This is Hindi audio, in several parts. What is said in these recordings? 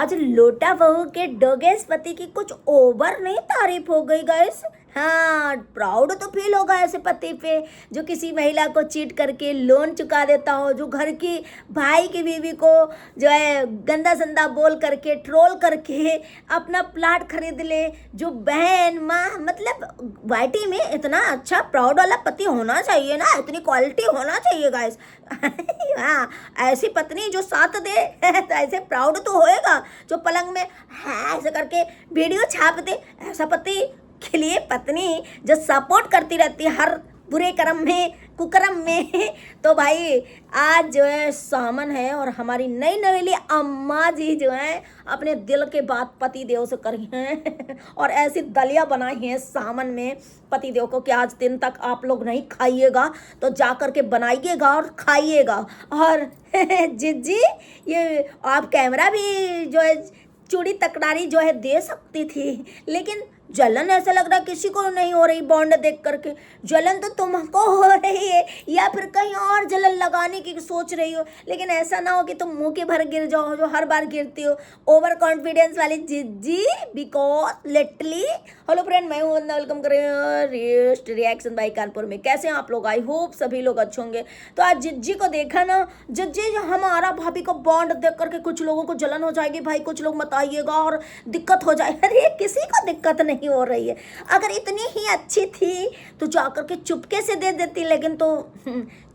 आज लोटा बहू के डोगेस पति की कुछ ओवर नहीं तारीफ हो गई गाइस। हाँ, प्राउड तो फील होगा ऐसे पति पे जो किसी महिला को चीट करके लोन चुका देता हो, जो घर की भाई की बीवी को जो है गंदा संदा बोल करके ट्रोल करके अपना प्लाट खरीद ले, जो बहन माँ मतलब वाइटी में इतना अच्छा प्राउड वाला पति होना चाहिए ना, इतनी क्वालिटी होना चाहिए गाइस। हाँ, ऐसी पत्नी जो साथ दे तो ऐसे प्राउड तो होएगा, जो पलंग में हाँ ऐसे करके वीडियो छाप दे, ऐसा पति के लिए पत्नी जो सपोर्ट करती रहती है हर बुरे कर्म में कुकर्म में। तो भाई आज जो है सामन है और हमारी नई नवेली अम्मा जी जो है अपने दिल के बात पति देव से करी हैं और ऐसी दलिया बनाई हैं सामन में पति देव को कि आज दिन तक आप लोग नहीं खाइएगा तो जा कर के बनाइएगा और खाइएगा। और जिज्जी ये आप कैमरा भी जो है चूड़ी तकरारी जो है दे सकती थी, लेकिन जलन ऐसा लग रहा किसी को नहीं हो रही बॉन्ड देख करके। जलन तो तुमको हो रही है या फिर कहीं और जलन लगाने की सोच रही हो, लेकिन ऐसा ना हो कि तुम मुंह के भर गिर जाओ जो हर बार गिरती हो। ओवर कॉन्फिडेंस वाली जिज्जी बिकॉज लिटरली। हेलो फ्रेंड, मैं हूँ वंदना, वेलकम करें रिएक्शन बाई कानपुर में। कैसे हैं आप लोग? आई होप सभी लोग अच्छे होंगे। तो आज जिज्जी को देखा ना, जिज्जी हमारा भाभी को बॉन्ड देख करके कुछ लोगों को जलन हो जाएगी, भाई कुछ लोग मत आइएगा और दिक्कत हो जाए। अरे किसी को दिक्कत नहीं हो रही है। अगर इतनी ही अच्छी थी तो जाकर के चुपके से दे देती, लेकिन तो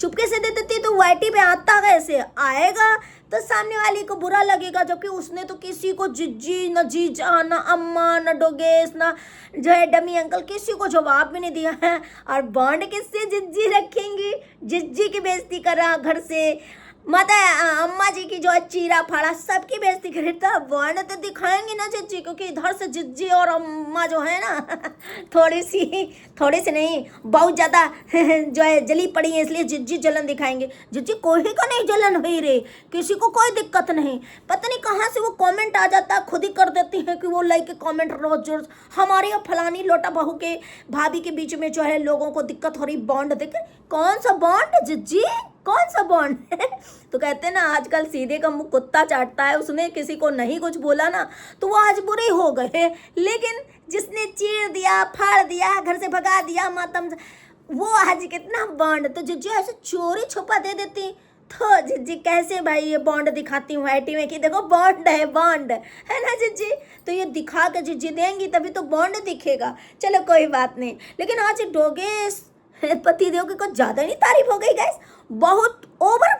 चुपके से दे देती तो वाइटी पे आता कैसे आएगा, तो सामने वाली को बुरा लगेगा। जबकि उसने तो किसी को जिज्जी न जीजा न अम्मा न डोगेस न जो है डमी अंकल किसी को जवाब भी नहीं दिया है। और बॉन्ड किससे जिज्जी रखेंगी? जिज्जी की बेइज्जती करा घर से, माता अम्मा जी की जो है चीरा फाड़ा सबकी बेइज्जती करे, तो बॉन्ड तो दिखाएंगे ना जिज्जी, क्योंकि इधर से जिज्जी और अम्मा जो है ना थोड़ी सी नहीं बहुत ज़्यादा जो है जली पड़ी है, इसलिए जिज्जी जलन दिखाएंगे। जिज्जी कोई को नहीं जलन हुई रे, किसी को कोई दिक्कत नहीं। पता नहीं कहाँ से वो कमेंट आ जाता है, खुद ही कर देती है कि वो लाइक कमेंट रोज रोज हमारी और फलानी लोटा बहू के भाभी के बीच में जो है लोगों को दिक्कत हो रही बॉन्ड देखे। कौन सा बॉन्ड जिज्जी, कौन सा बॉन्ड? तो कहते हैं ना आजकल सीधे का मुंह कुत्ता चाटता है। उसने किसी को नहीं कुछ बोला ना तो वो आज बुरे हो गए, लेकिन जिसने चीर दिया फाड़ दिया घर से भगा दिया मातम, वो आज कितना बॉन्ड। तो जिज्जी ऐसे चोरी छुपा दे देती तो जिज्जी कैसे भाई ये बॉन्ड दिखाती हूँ आईटी में कि देखो बॉन्ड है ना जिज्जी। तो ये दिखा के जिज्जी देंगी तभी तो बॉन्ड दिखेगा। चलो कोई बात नहीं, लेकिन आज डोगेस पति देव की कुछ ज़्यादा नहीं तारीफ हो गई गाइस, बहुत ओवर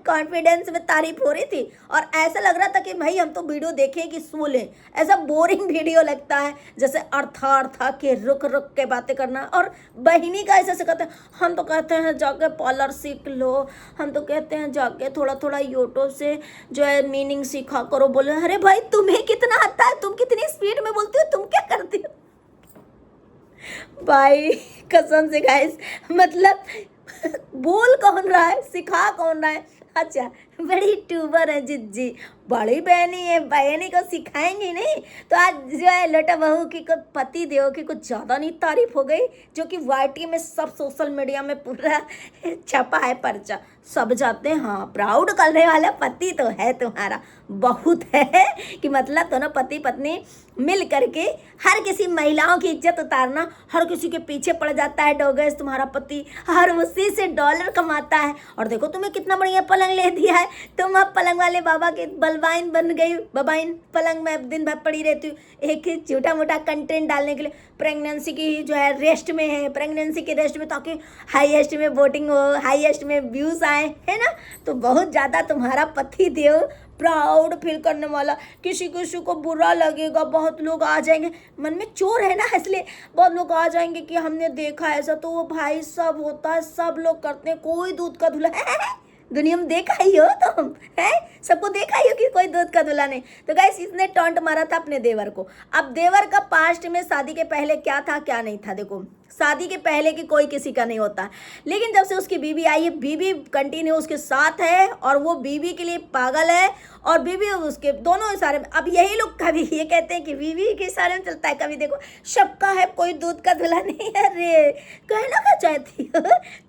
कॉन्फिडेंस में तारीफ हो रही थी। और ऐसा लग रहा था कि भाई हम तो वीडियो देखें कि सुन लें, ऐसा बोरिंग वीडियो लगता है जैसे अर्था के रुक के बातें करना। और बहिनी का ऐसे कहते हैं, हम तो कहते हैं जाके पार्लर सीख लो, हम तो कहते हैं जाके थोड़ा थोड़ा यूट्यूब से जो है मीनिंग सीखा करो। बोले अरे भाई तुम्हें कितना आता है, तुम कितनी स्पीड में बोलती हो, तुम क्या करती हो? भाई कसम से गाइस, मतलब बोल कौन रहा है, सिखा कौन रहा है? अच्छा बड़ी ट्यूबर है जिज्जी, बड़ी बहनी है, बहनी को सिखाएंगी नहीं। तो आज जो है लोटा बहू की कुछ पति देव की कुछ ज़्यादा नहीं तारीफ हो गई, जो कि वाईटी में सब सोशल मीडिया में पूरा छपा है पर्चा। सब जाते हैं हाँ प्राउड करने वाला पति तो है तुम्हारा, बहुत है कि मतलब दोनों पति पत्नी मिल करके हर किसी महिलाओं की इज्जत उतारना, हर किसी के पीछे पड़ जाता है डोगेस तुम्हारा पति, हर उसी से डॉलर कमाता है। और देखो तुम्हें कितना बढ़िया पलंग ले दिया है, तुम अब पलंग वाले बाबा की बलवाइन बन गई। बबाइन पलंग में दिन भर पड़ी रहती हूँ एक ही छोटा मोटा कंटेंट डालने के लिए। प्रेगनेंसी की जो है रेस्ट में है, प्रेगनेंसी के रेस्ट में, ताकि हाईएस्ट में वोटिंग हो, हाईएस्ट में व्यूज़ आए, है ना। तो बहुत ज़्यादा तुम्हारा पति देव प्राउड फील करने वाला। किसी को बुरा लगेगा, बहुत लोग आ जाएंगे, मन में चोर है ना इसलिए बहुत लोग आ जाएंगे कि हमने देखा ऐसा। तो वो भाई सब होता है, सब लोग करते हैं, कोई दूध का धुला दुनिया में देखा ही हो तुम, है सबको देखा ही हो कि कोई दूध का धुला नहीं। तो गाइस इसने टॉन्ट मारा था अपने देवर को। अब देवर का पास्ट में शादी के पहले क्या था क्या नहीं था, देखो शादी के पहले की कोई किसी का नहीं होता, लेकिन जब से उसकी बीवी आई है, बीवी कंटिन्यू उसके साथ है और वो बीवी के लिए पागल है और बीवी उसके दोनों इशारे में। अब यही लोग कभी ये कहते हैं कि बीवी के इशारे में चलता है, कभी देखो सबका है कोई दूध का धुला नहीं है। अरे कहना क्या चाहती हो?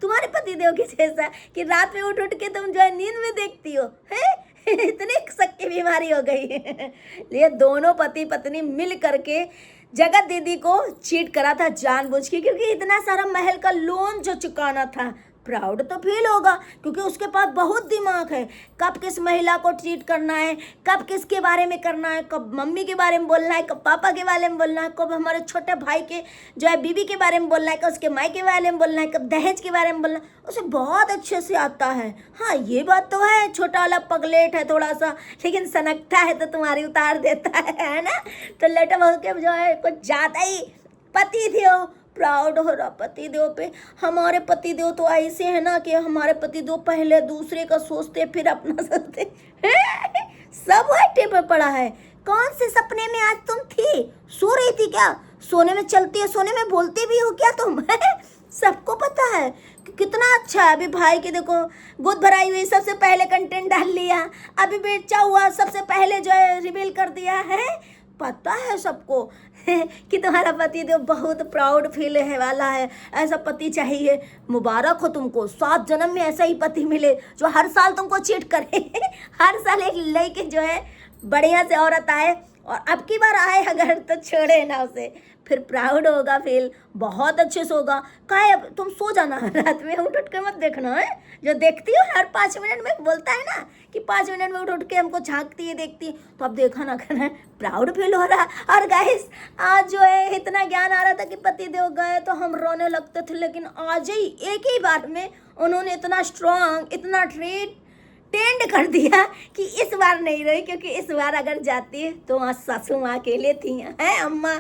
तुम्हारे पति देव की जैसा कि रात में उठ के तुम जो है नींद में देखती हो, है इतनी शक की बीमारी हो गई। ये दोनों पति पत्नी मिल करके जगत दीदी को चीट करा था जानबूझ के, क्योंकि इतना सारा महल का लोन जो चुकाना था। प्राउड तो फील होगा क्योंकि उसके पास बहुत दिमाग है, कब किस महिला को ट्रीट करना है, कब किसके बारे में करना है, कब मम्मी के बारे में बोलना है, कब पापा के बारे में बोलना है, कब हमारे छोटे भाई के जो है बीबी के बारे में बोलना है, कब उसके माई के बारे में बोलना है, कब दहेज के बारे में बोलना है, उसे बहुत अच्छे से आता है। हाँ ये बात तो है, छोटा वाला पगलेट है थोड़ा सा, लेकिन सनकता है तो तुम्हारी उतार देता है ना। तो लटा बहू के जो है कुछ ज़्यादा ही पति थे, प्राउड हो रहा पतिदेव पे। हमारे पतिदेव तो ऐसे है ना कि हमारे पतिदेव पहले दूसरे का सोचते फिर अपना सोचते। सब वाइटे पे पड़ा है। कौन से सपने में आज तुम थी? सो रही थी क्या? सोने में चलती है, सोने में बोलती भी हो क्या तुम? सबको पता है कि कितना अच्छा है। अभी भाई के देखो गोद भराई हुई, सबसे पहले कंटेंट डाल लिया, अभी बेचा हुआ सबसे पहले जो है रिवील कर दिया है। पता है सबको कि तुम्हारा पति तो बहुत प्राउड फील है वाला है, ऐसा पति चाहिए। मुबारक हो तुमको, 7 जन्म में ऐसा ही पति मिले जो हर साल तुमको चीट करे। हर साल एक लड़के जो है बढ़िया से औरत आए, और अब की बार आए अगर तो छोड़े ना उसे, फिर प्राउड होगा, फील बहुत अच्छे से होगा। काहे अब तुम सो जाना, रात में उठ के मत देखना है। जो देखती हो हर 5 मिनट में बोलता है ना कि 5 मिनट में उठ के हमको झांकती है देखती है, तो अब देखा ना करना, प्राउड फील हो रहा। और गाइस आज जो है इतना ज्ञान आ रहा था कि पति देव गए तो हम रोने लगते थे, लेकिन आज ही एक ही बार में उन्होंने इतना स्ट्रांग, इतना टेंड कर दिया कि इस बार नहीं रही, क्योंकि इस बार अगर जाती तो वहाँ सासू माँ अकेले थी, हैं अम्मा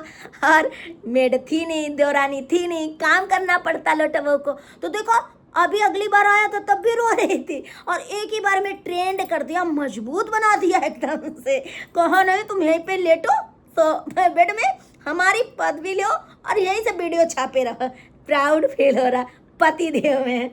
और मेड थी नहीं, देवरानी थी नहीं, काम करना पड़ता लोटा बहू को। तो देखो अभी अगली बार आया था तब भी रो रही थी, और एक ही बार में ट्रेंड कर दिया, मजबूत बना दिया एकदम से। कहा नहीं तुम यहीं पे लेटो तो बेड में, हमारी पदवी लो और यहीं से वीडियो छापे रहो। प्राउड फील हो रहा पति देव में।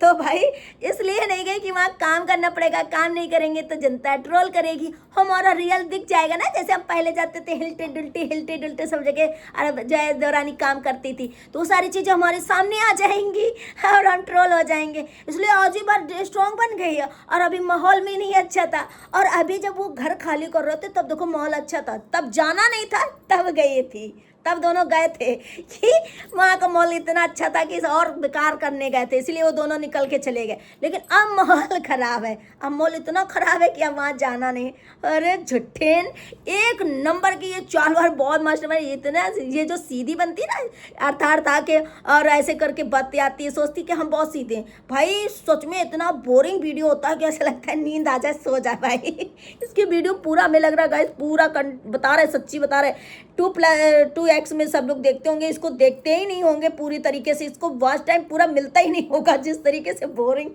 तो भाई इसलिए नहीं गई कि वहाँ काम करना पड़ेगा, काम नहीं करेंगे तो जनता ट्रोल करेगी, हमारा रियल दिख जाएगा ना। जैसे हम पहले जाते थे हिलते डुलते सब जगह, और जय दौरानी काम करती थी, तो वो सारी चीज़ें हमारे सामने आ जाएंगी और हम ट्रोल हो जाएंगे। इसलिए आज ही बार स्ट्रॉन्ग बन गई है। और अभी माहौल में नहीं अच्छा था, और अभी जब वो घर खाली कर रहे थे तब देखो माहौल अच्छा था, तब जाना नहीं था तब गई थी, तब दोनों गए थे कि वहाँ का माहौल इतना अच्छा था कि और बेकार करने गए थे, इसलिए वो दोनों निकल के चले गए। लेकिन अब माहौल ख़राब है, अब माहौल इतना ख़राब है कि अब वहाँ जाना नहीं। अरे झुट्ठेन एक नंबर की ये चाल वार बहुत मस्त है। इतना ये जो सीधी बनती है ना अर्थार्थ आके और ऐसे करके बातें आती है, सोचती कि हम बहुत सीधे हैं। भाई सच में इतना बोरिंग वीडियो होता है कि ऐसा लगता है नींद आ जाए सो जाए। भाई इसकी वीडियो पूरा हमें लग रहा है गाइस पूरा बता रहे, सच्ची बता रहे। 2x में सब लोग देखते होंगे, इसको देखते ही नहीं होंगे पूरी तरीके से, इसको वॉच टाइम पूरा मिलता ही नहीं होगा जिस तरीके से बोरिंग।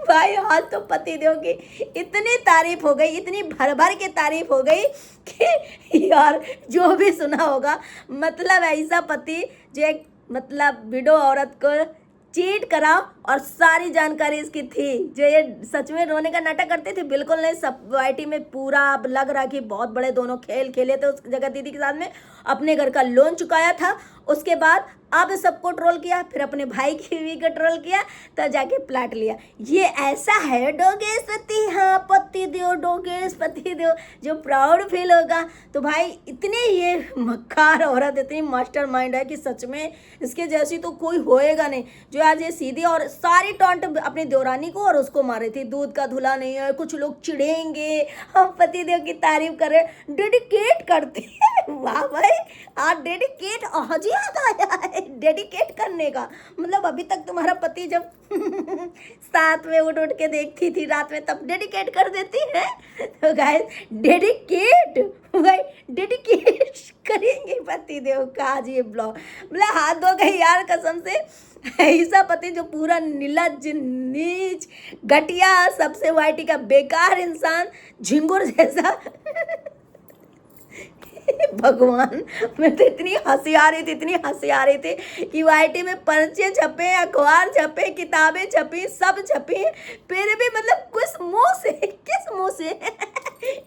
भाई आज तो पति देव की इतनी तारीफ हो गई, इतनी भर भर के तारीफ हो गई कि यार जो भी सुना होगा, मतलब ऐसा पति जो एक मतलब विडो औरत को चीट करा, और सारी जानकारी इसकी थी। जो ये सच में रोने का नाटक करते थे बिल्कुल नहीं, सब वाईटी में पूरा लग रहा कि बहुत बड़े दोनों खेल खेले थे उस जगह दीदी के साथ में, अपने घर का लोन चुकाया था, उसके बाद अब सबको ट्रोल किया, फिर अपने भाई की भी को ट्रोल किया, तब जाके प्लाट लिया। ये ऐसा है डोगेश पति, हाँ पति देव डोगेश पति देव जो प्राउड फील होगा। तो भाई इतने ये मक्कार औरत, इतनी मास्टर माइंड है कि सच में इसके जैसी तो कोई होएगा नहीं। जो आज ये सीधी और सारी टॉन्ट अपनी देवरानी को और उसको मारे थी, दूध का धुला नहीं है, कुछ लोग चिढ़ेंगे, हम पति देव की तारीफ कर रहे, डेडिकेट करते हैं। वाह भाई आज डेडिकेट आज याद आया है डेडिकेट करने का, मतलब अभी तक तुम्हारा पति जब साथ में उठ के देखती थी रात में तब डेडिकेट कर देती है। तो गाइस डेडिकेट भाई डेडिकेट करेंगे पति देव का आज ये ब्लॉग, मतलब हाथ धो गई यार कसम से। ऐसा पति जो पूरा नीलज नीच घटिया सबसे वाइटी का बेकार इंसान झिंगुर जैसा। भगवान मैं तो इतनी हंसी आ रही थी, इतनी हंसी आ रही थी कि वाईटी में पर्चे छपे, अखबार छपे, किताबें छपी, सब छपी, फिर भी मतलब किस मुंह से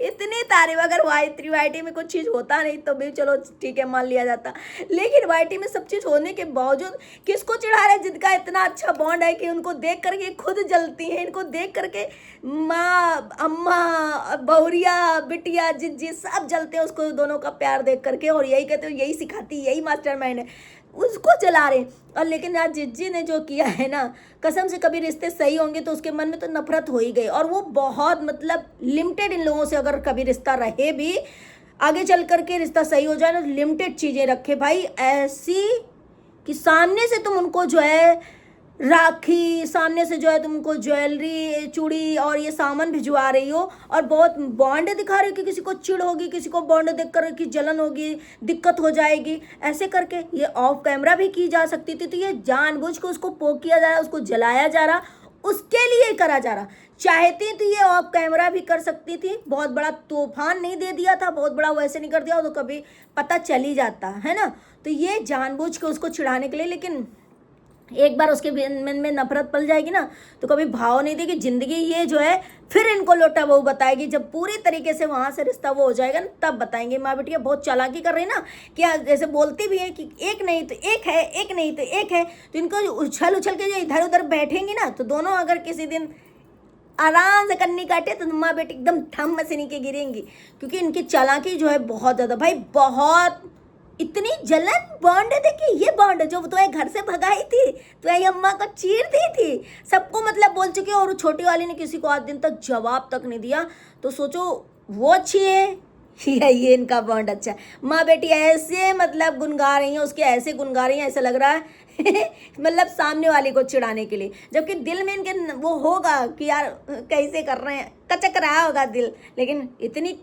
इतनी तारीफ, अगर वाईटी में कुछ चीज़ होता नहीं तो भी चलो ठीक है मान लिया जाता, लेकिन वाईटी में सब चीज़ होने के बावजूद किसको चिढ़ा रहे, जिनका इतना अच्छा बॉन्ड है कि उनको देख करके खुद जलती हैं, इनको देख करके माँ अम्मा बहुरिया बिटिया जिज्जी सब जलते हैं उसको दोनों का प्यार देख करके, और यही कहते हो यही सिखाती यही मास्टरमाइंड है, उसको जला रहे। और लेकिन आज जिज्जी ने जो किया है ना, कसम से कभी रिश्ते सही होंगे तो उसके मन में तो नफरत हो ही गई, और वो बहुत मतलब लिमिटेड इन लोगों से अगर कभी रिश्ता रहे भी आगे चल करके रिश्ता सही हो जाए ना, लिमिटेड चीज़ें रखे भाई, ऐसी कि सामने से तुम उनको जो है राखी, सामने से जो है तुमको ज्वेलरी चूड़ी और ये सामान भिजवा रही हो, और बहुत बॉन्ड दिखा रही हो कि किसी को चिढ़ होगी, किसी को बॉन्ड देख कर की जलन होगी, दिक्कत हो जाएगी, ऐसे करके ये ऑफ कैमरा भी की जा सकती थी। तो ये जानबूझ के उसको पोक किया जा रहा, उसको जलाया जा रहा, उसके लिए करा जा रहा। चाहती तो ये ऑफ कैमरा भी कर सकती थी, बहुत बड़ा तूफान नहीं दे दिया था, बहुत बड़ा वैसे नहीं कर दिया तो कभी पता चल ही जाता है ना। तो ये जानबूझ के उसको चिढ़ाने के लिए, लेकिन एक बार उसके मन में नफरत पल जाएगी ना तो कभी भाव नहीं देगी ज़िंदगी, ये जो है फिर इनको लोटा बहू बताएगी, जब पूरी तरीके से वहाँ से रिश्ता वो हो जाएगा ना तब बताएंगे। माँ बेटिया बहुत चालाकी कर रही ना, क्या जैसे बोलती भी है कि एक नहीं तो एक है, एक नहीं तो एक है, तो इनको उछल उछल के जो इधर उधर बैठेंगी ना तो दोनों अगर किसी दिन आराम से कन्नी काटे तो माँ बेटी एकदम ठम से नीचे गिरेंगी, क्योंकि इनकी चालाकी जो है बहुत ज़्यादा भाई, बहुत इतनी जलन बॉन्ड है। देखिए ये बॉन्ड जो तुम्हें घर से भगाई थी, तुम्हें अम्मा को चीर दी थी, सबको मतलब बोल चुकी है, और छोटी वाली ने किसी को आज दिन तक जवाब तक नहीं दिया, तो सोचो वो अच्छी है या ये इनका बॉन्ड अच्छा है। माँ बेटी ऐसे मतलब गुनगा रही हैं, उसके ऐसे गुनगा रही हैं, ऐसा लग रहा है मतलब सामने वाले को चिढ़ाने के लिए, जबकि दिल में इनके वो होगा कि यार कैसे कर रहे हैं, कचक रहा होगा दिल, लेकिन इतनी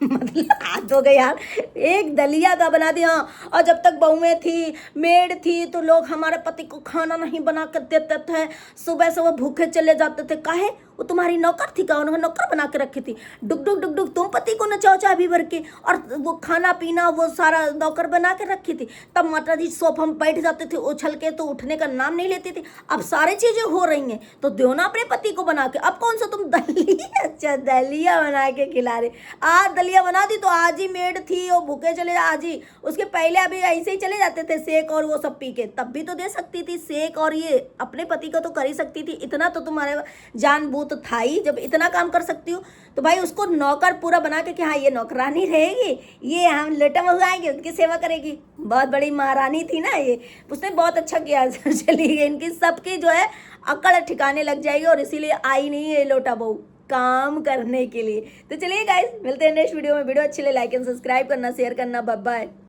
मतलब हाथ हो गए यार, एक दलिया का बना दिया। और जब तक बहुएं थी, मेड थी, तो लोग हमारे पति को खाना नहीं बना कर देते थे, सुबह से वो भूखे चले जाते थे। काहे? वो तुम्हारी नौकर थी का, उन्होंने नौकर बना के रखी थी, डुक डुक डुक डुक तुम पति को नचाओ चाबी भर के, और वो खाना पीना वो सारा नौकर बना के रखी थी। तब माता जी सोफा में बैठ जाते थे उछल के, तो उठने का नाम नहीं लेती थी। अब सारी चीजें हो रही हैं तो दो ना अपने पति को बना के। अब कौन सा तुम दलिया, अच्छा दलिया बना के खिला रहे, आज दलिया बना दी तो आज ही मेड थी, वो भूखे चले आज ही, उसके पहले अभी ऐसे ही चले जाते थे सेक और वो सब पी के, तब भी तो दे सकती थी सेक, और ये अपने पति को तो कर ही सकती थी। इतना तो तुम्हारे जानबूझ तो था ही, जब इतना काम कर सकती हो तो भाई उसको नौकर पूरा बना के कि हाँ ये नौकरानी रहेगी, ये हम लेटा मंगाएंगे उनकी सेवा करेगी, बहुत बड़ी महारानी थी ना ये, उसने बहुत अच्छा किया। चली गई, इनकी सबकी जो है अकड़ ठिकाने लग जाएगी, और इसीलिए आई नहीं है लोटा बहू काम करने के लिए। तो चलिए गाइस मिलते हैं नेक्स्ट वीडियो में। वीडियो अच्छी लगे लाइक एंड सब्सक्राइब करना, शेयर करना, बाय बाय।